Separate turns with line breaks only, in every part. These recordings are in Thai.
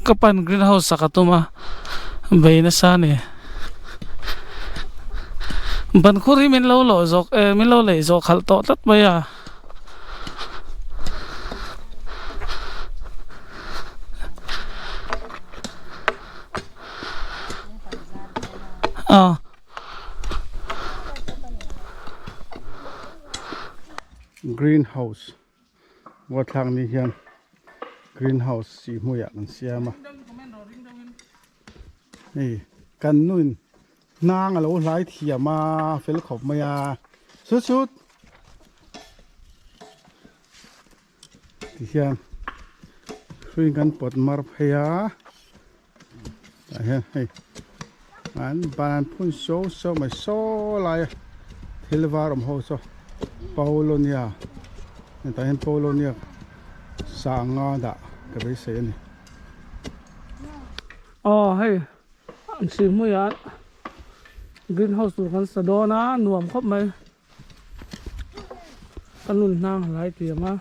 kapan greenhouse sakatuma bay na sani ban khuri min lo lo zok min lo le zok khal to tat baya
greenhouse ว่าทางนี้ยัง greenhouse สีหัวอย่างเสียมานี่กันนู่นนางอะไรหลายเทียมาเฟลขอบมายาสุดๆที่ยังช่วยกันปลดมารพยาให้อันบานพุ่นโซ่ไม่โซ่ลายเทเลวาร์มโฮโซปาโลเนียแต่เห็นปาโลเนียสางงาดะก็ไปเสียนี่
ให้อันสิ่งมื่อยันกรีนเฮาส์กันสะดอนะหน่วมครบไหมกันนุ่นนางหลายเตรียมมา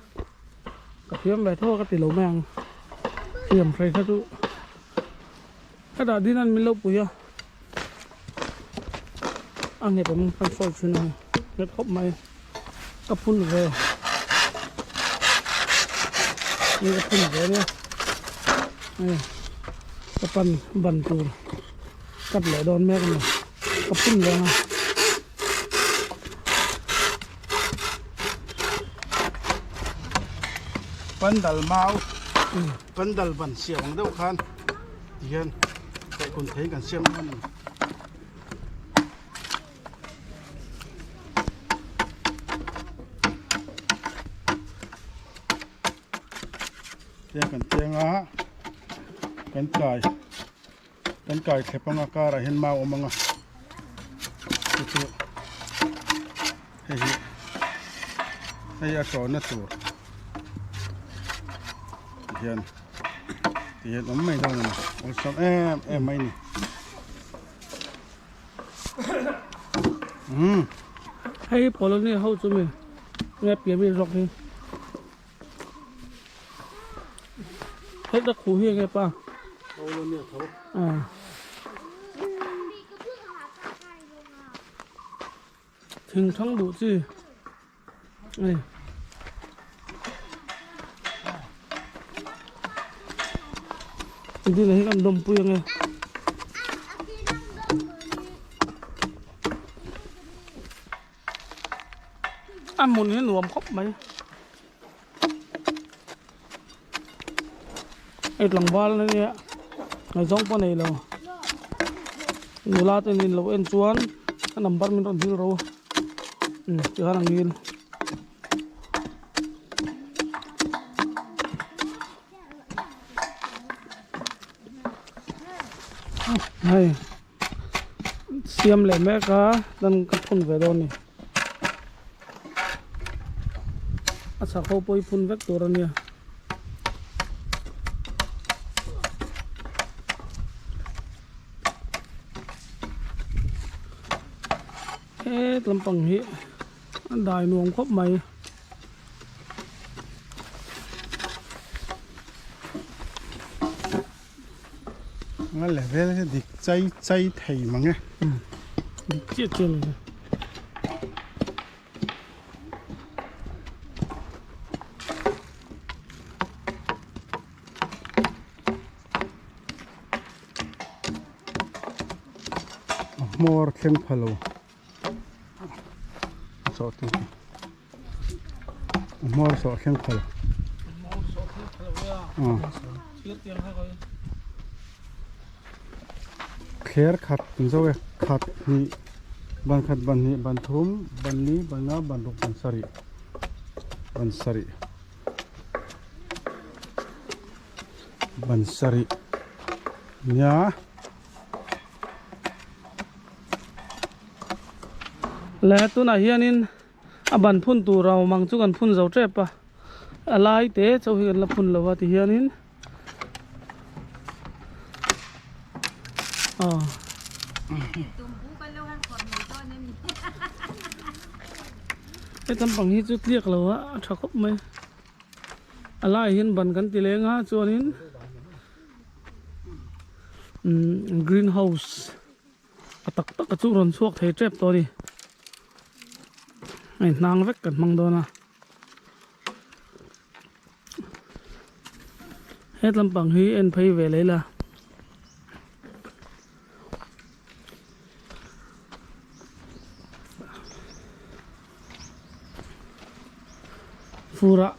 กระเทียมใบโทษกระติโลแมงเตรียมใส่ข้าวตู้กระดาษที่นั่นมีลบปุ๋ยอันนี้ผมพันโซ่ชุนให้เล็ดครบไหมกับพุ่นเลยนี่กับพุ่นเลยเนี่ยนี่กับปันบันตูกับเหล่าดอนแม่กันเลยกับพุ่นเลยนะ
ปันดัลมาปันดัลบันเสียงเดียวกันที่ยันใส่คนไทยกันเสียงมันเตียงกันเตียงกันไก่เข็บปังอาการเห็นมาอมังอ่ะสุดๆให้อาสอนนะตัวเฮียนไม่ต้องนะเอาสอบไม่นี่
ให้พอแล้วเนี่ยเขาจะมีเงี้ยเปลี่ยนไปรอกนี่ให้ตะขู่เฮียไงป้า
เอาเนี่ยเขา
ถึงท้องดูสินี่ที่ไหนกันดมปุยยังไงหมุนให้หนวมครบไหมไอ้หลังบ้านนั่นเนี่ยไอ้จ้องปนไหนเราหนูลาตัวนี้เราเอ็นชวนขนมบัตรมันต้องที่เราจะหาหนังยินให้เสียมแหลมแม่กะดันกระพุ่นไปโดนนี่อาสาเขาไปพุ่นแวกตัวเนี่ยลำปังหิได้หน่วงครบไหม
งั้นแหละเวลาจะดิใจไทยมั้งไง
เจี๊ยบเลย
มอร์เข็มพะโลสอดที่มอร์สอดเข็มพะโลเคลียร์ขัดเป็นเจ้าขัดนี่บันขัดบันนี้บันทุ่มบันนี้บันน้าบันลุกบันสรีเนี่ย
และตัวไหนเฮียนินบันพุ่นตัวเรามังจุกันพุ่นเจ้าเจ็บปะอะไรเตะเจ้าเฮียนละพุ่นละว่าที่เฮียนินไอ้ตำปังนี้จุดเรียกเราว่าถ้าครบไหมอะไรเห็นบันกันตีเลงฮะส่วนนี้ กรีนเฮาส์ตักกระจุรนสวกเทเจ็บตัวนี้ไอ้นางเวกกันมังโดนะเฮ็ดลำปังฮีเอ็นไพเวเลยล่ะฟูระ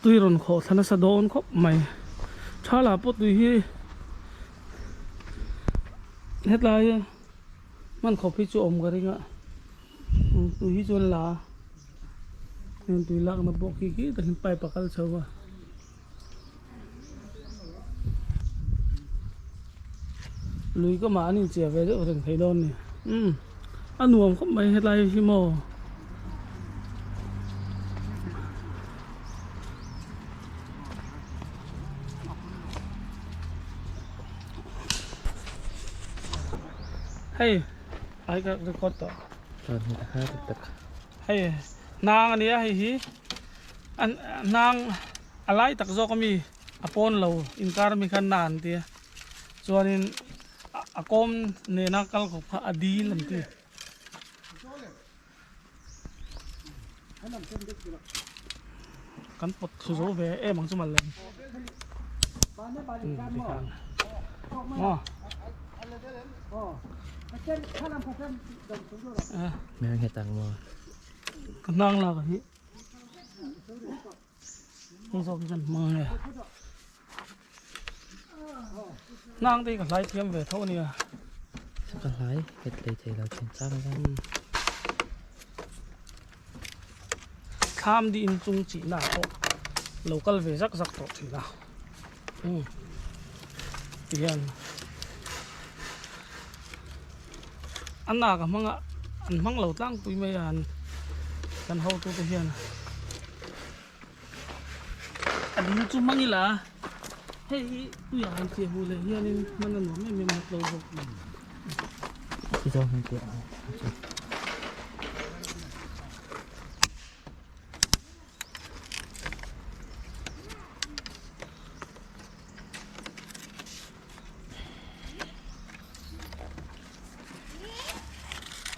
ตุยรนโคธนสะโดนคบใหม่ชาลาปตุยฮีเฮ็ดไรมันขบพิจูอมกันดิงะตุยฮีจนลาเนี่ยตุยลักมาบอกกี้แต่หินไปปากกาเชาวะลุยก็มานี่เจียไปเรื่องถึงไทยดอนเนี่ยอันหนุ่มเขาไม่เฮ็ดไรชิโมให้ไอ้ก็รีคอร์ดต่อ
ตอนนี้ห้าตึก
ให้นางอันนี้ให้ฮีอันนางอะไรตักโจก็มีอปอนเราอินการมีขันนานเตียส่วนนี้อากมเนนักกัลของพระอดีลำเตียกันปดสุโซเวมังสมัลเลยอ๋อ
แม่งให้ตังค์มา
กันนั่งแล้วกันที่ต้องสอบกันมาเลยนั่งตีกับไล่เทียมเวทเท่านี้
สักอะไรเห็ดเลยเทเราเช่นจ้างกัน
ข้ามดินจุงจีน่าโตเราก็เลยสักโตทีละเปลี่ยนอันหนักมั้งอ่ะอันมั้งเราตั้งปุยไม่อันกันเขาตัวเฮียนอันนี้จุ่มมั้งนี่ล่ะเฮ้ยปุยอันเสียหูเลยเฮียนี่มันนั่นหนูไม่มีมันเราบอก
ที่ต้องให้เกี่ยว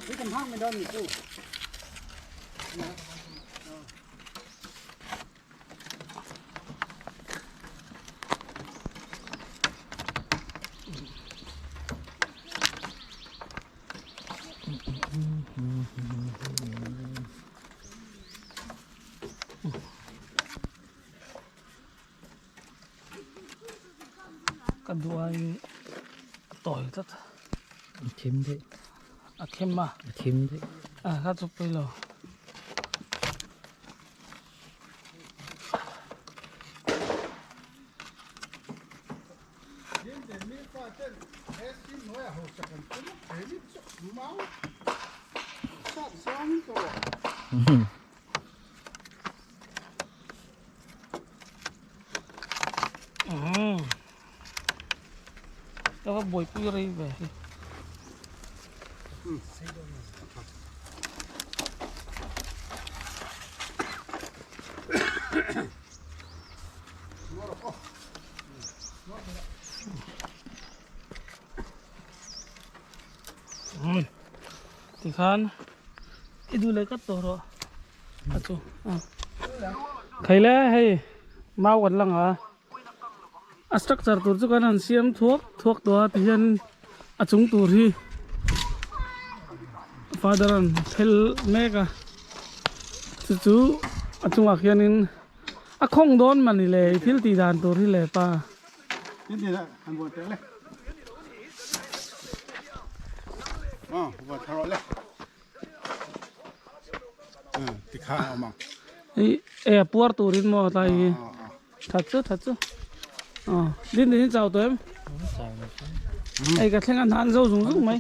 นี่กันห้างไม่ได้นี่กู
กันด้วยต่อยทัด
เค็มด้วย
เข้มมา
เค็มด้วย
ข้าจุบไปเลยแล้วก็บวยปุยอะไรไปที่ขันituเลยก็ตัวเราacuใครเลยให้มาวันหลังอ่ะstructure ตัวจุกันนั่นเสียมทวกตัวที่ยันจุงตัวที่ fatheran tel mega จู่จุงอาเขียนินคงโดนมันนี่เลยพิลตีดานตัวที่เลยป้า
นี่นะอันบนเตะเลยบนทารอเลยติดข้าเอามา
ปวดตัวรินมอตายทัดจุดินเจ้าตัวเอ็มกระเทงอันนั้นเจ้าสูงไหม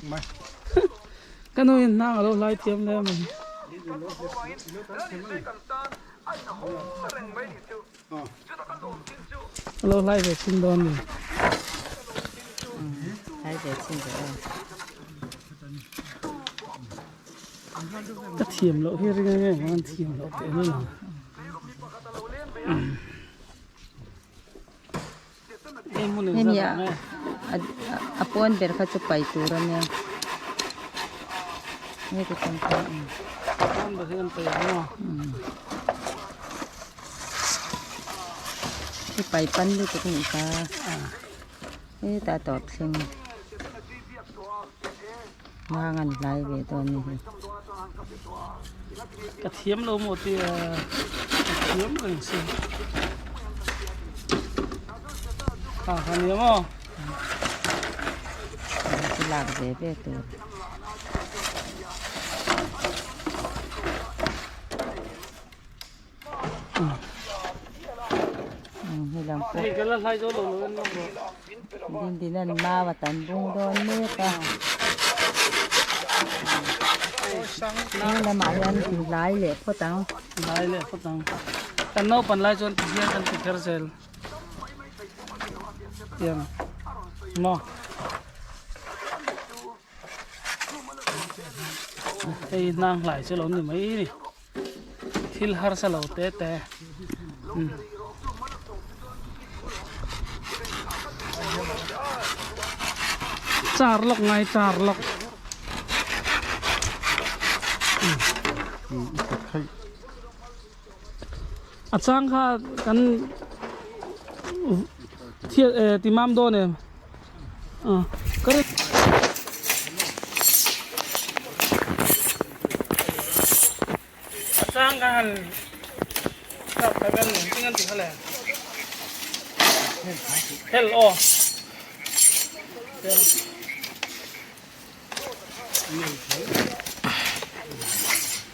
ก็นู่นนั่งเราไล่เทียมแล้วมันเราไล่ไปชิมโดนเลย
ไล่ไปชิมไป
จะเทียมเราเฮ้ยไงมันเทียมเราแต่นี่หรอมันเนี่ย
Apon berkacupay turan niya. Ini kita
Kan bagian payah.
si paipan dito kung isa. Tatot sing mangan lai beto ni.
Ketiam lo mau ti ketiam kan sih. Kan ya mo.
Silag beto. Hilang po.
Hey, galas hai jo lo lo lo.
Hindi na mawatan bung doon nito. Ini lumayan lai le po tao.
Lai le patang. Kan no pan lai chon tiya kan tikar sel. Yan. Mo. Hey nang lai cho lo ni mai ni. Thil har sa lo te te. Char lok ngai char lok.
Khay
Achang kha kan thiệt timam do ne cái achang kan tập cái bên tiếng Anh thì thế này hello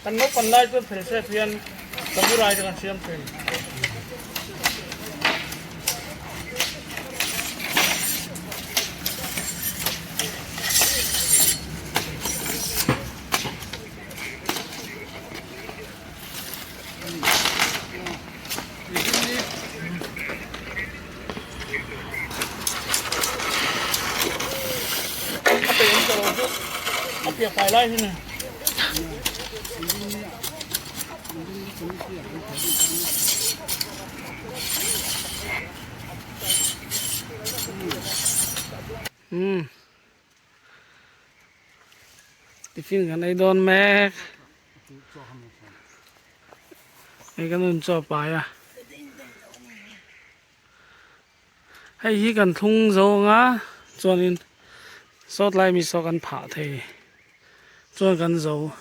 kan no pan lai tu phel se phian samurai kan siam phel việc phải lai thế này tiffin cái này đòn mẹ cái nun cho bài à hay hi cần thung dầu ngá cho nên sót lại mi so cần phá thế cho cần dầu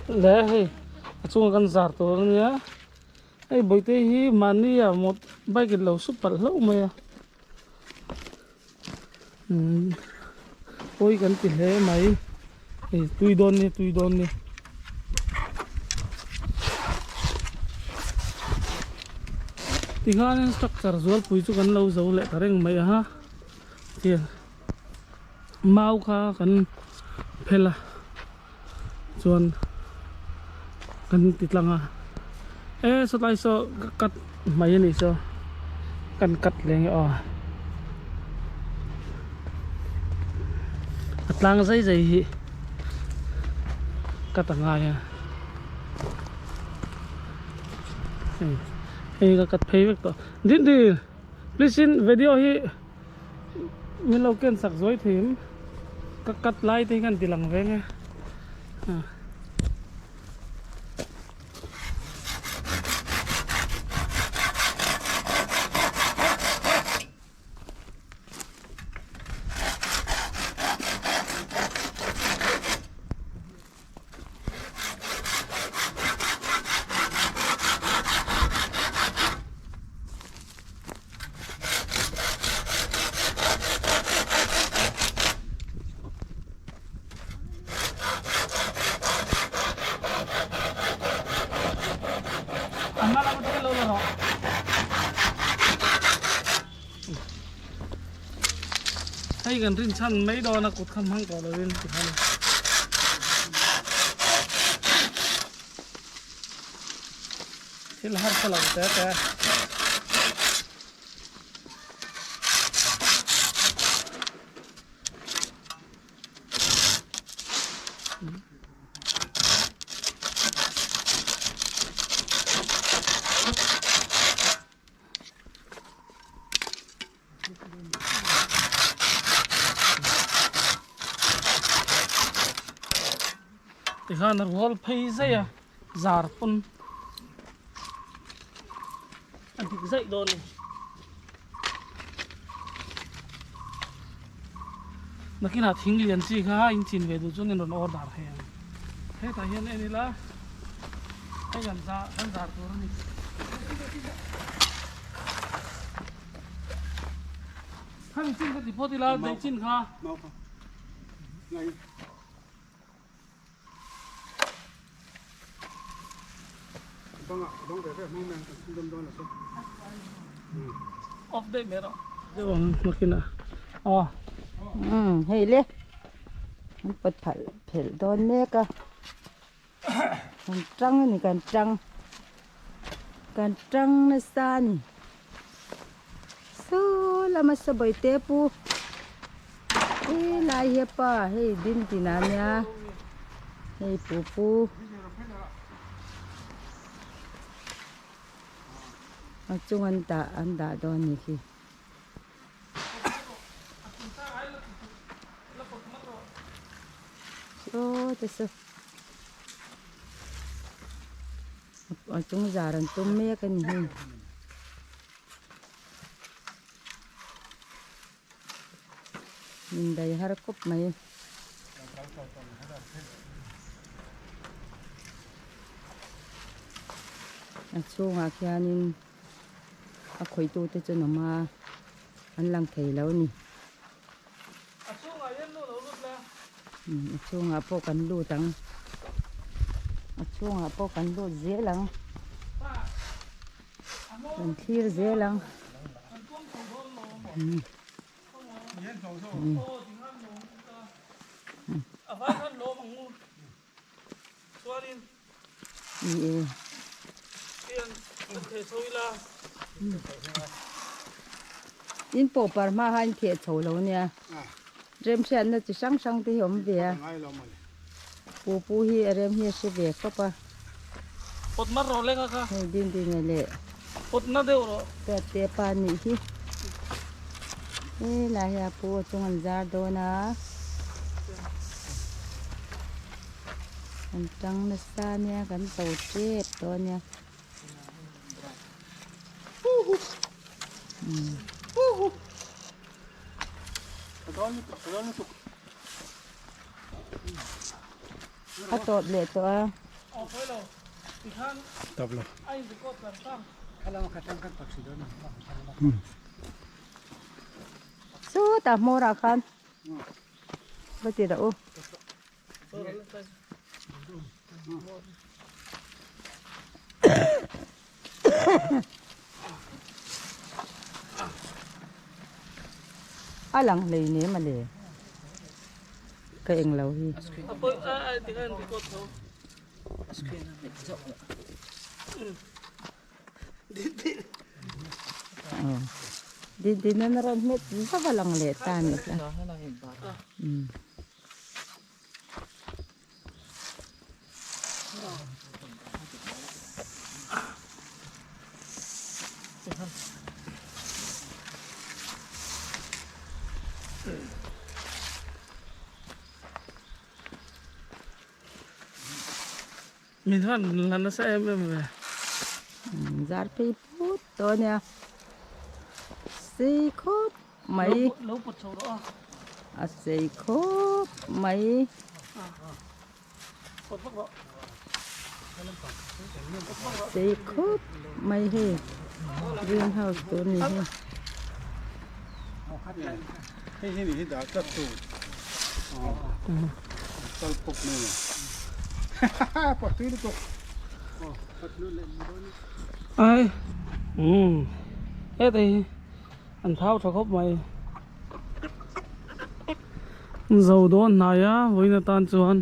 lẽ hay cho cần giả tổ nhá hay bởi thế hi mà ni à một bài cái lẩu súp bát lẩu mày ôi cần tiền thế mày tùy đôn đi thì ngan structure zual pui chu kan lo zo le kareng mai ha tiền mau kha kan phela chuan kan titlanga so tai so kat mai ni so kan kat leng atlang zai zai hi katanga ya cái cắt phê việc đó đến đi please in video hi mình lâu kiên sạc dối thêm các cắt like thì gần thì lằng về nghe hay gần trên chân mấy đo là cột khăm hăng cỏ lên thì hay thế là hát lòng té té thì khá là gol phay dây à giar pun anh thì dậy đồn này nó khi nào thính liền gì khá anh chín về được cho nên nó order hay thế tại hiện nay là cái gần ra ăn giar thôi này hai chín cái gì phố thì là đấy chín khá
mau không ngay vâng ạ vâng về mong men không đâm đón là sao
off day mẹ đó rồi nó khi nào
Hei le.มันเปิดผัดเผ็ดโดนเมกะกันจังนี่กันจังนะซานี่สู้ละมาสบายเตปูเฮ้ลายเฮป้าเฮ้ดินตินาเนียเฮ้ปูเอาจุงอันดาโดนนี่คือโอ้แต่สิเอาจุงจารันตุ้มเมกันนี่มินได้ฮาร์กบไหมช่วงอาเคียนินอาคอยตัวเตจนมาอันลังเทแล้วนี่ช่วงอาพวกกันดูตังช่วงอาพวกกันดูเสียหลังมันที่เสียหลังอินโปปาร์มาหันเทียโฉแล้วเนี่ยเริ่มเช้าน่ะจะช่างที่ผมเบียปูฮีเริ่มเฮียสิเบียก็ปะ
ปดมารอเลยค่ะ
ให้ดินเนี่ยเลย
ปดน่าเดียวรอ
แต่เตปานี่ที่ลายาปูจงอันจาโดนะอันจังนัสตาเนี่ยกันโตเจ็บตัวเนี่ยถ้าโตดเลยตัว
ออกไปแล้วอีกครั้ง
ตับเลย
ไอ้สิกดแบบตั้ง
สู้แต่โมราคันไม่ติดอ่ะโอ้อะหลังเลยเนี่ยมาเลยก็เองเราที่
apa dengan di kota
di naran met sa walang letan ito
minhan lana sa
zarpi put to niya si khop may
lâu bột sầu đó
si khop may
bột bóc đó
si khop may he greenhouse to ni he
ให้นี่ให้ด่าจัดตูตลปกนี่ปกติลูกปัดนู่นเลย
ai thế thì ăn tháo cho khóc mày dầu đó này á với người ta chuan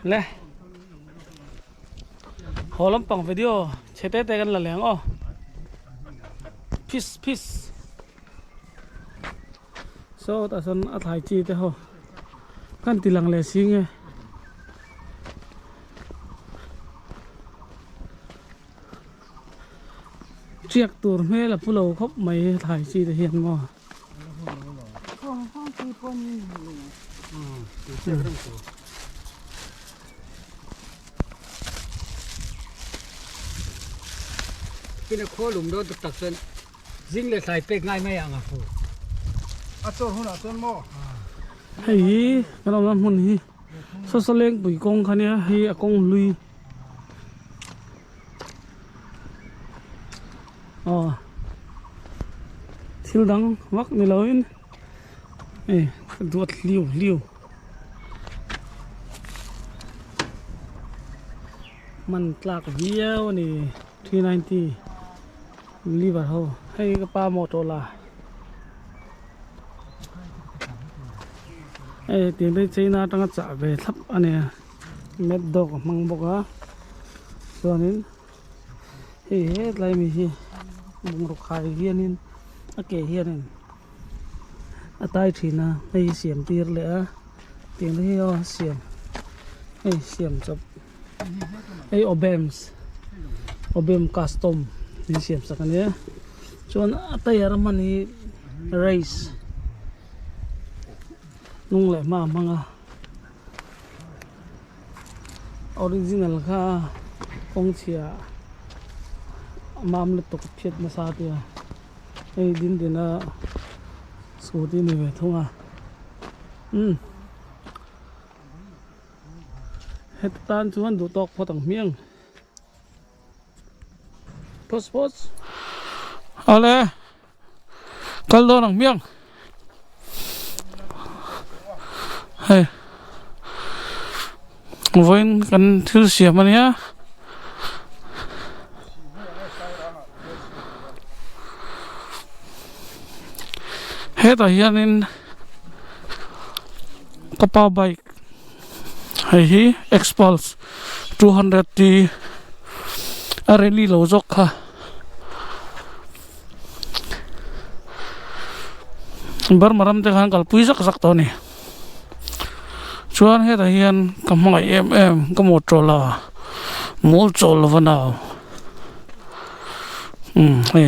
lẹ hồ lắm bằng video chế tết tayกันlà lẻng ô peace so ta son a thai chi te ho kan tilang le sing e เจียกตัวแม่ละผู้เราเขาไม่ถ่ายชีแต่เห็นมั้ง
ห้องที่พ่น
เจียกเรื่องตัว
cái khô lùm đó được tập sơn dính lên xài pek ngay mấy à phụ
อาโจหุ่นอาโจนหม้อ
เฮ้ยก็เราทำมันนี่สเล้งปุ๋ยกงคันนี้เฮ้ยกงลุยอ๋อทิลดังวักนี่เลยเอ้ยดวดเลี้ยวมันตลากเบี้ยวนี่390ลีบาร์เขาให้กระป๋ามอโตล่าเอ้ยเตียงได้ใช้นาตั้งจ่าไปทับอันเนี้ยเม็ดดอกมังบกอะส่วนนี้เฮ้ยอะไรมีสิบุงรุกขายเฮียนินอะเกเฮียนินอะตายทีนะไอ้เสียมตีเลยอะเตียงได้เอาเสียมไอ้เสียมจับไอ้อบเบมคัสตอมนี่เสียมสักอันเนี้ยส่วนอะตายอารามันนี่ไรซ์นุ่งเลยมามังอะออริจินัลค่ะองเชียมามเลตกเพียดมาซาเตียไอ้ดินเดน่ะสูตินี่เวทุ่งอ่ะเฮ็ดตานชวนดูตอกพอตั้งเมียงพอสเอาเลยกัลโดนังเมียงเฮ้ยวันกันที่เสียมันเนี่ยเฮ้ยแต่ยันนินกระเป๋าไบค์เฮ้ย Expulse 200 ที่อะไรลี่เราจกค่ะบัร์มารัมเตกันกัลปุยสักตัวนี่ชวนเฮ้ยแต่ยันกำลังก็หมดโจลาหมดโจลวันเอาเฮ้ย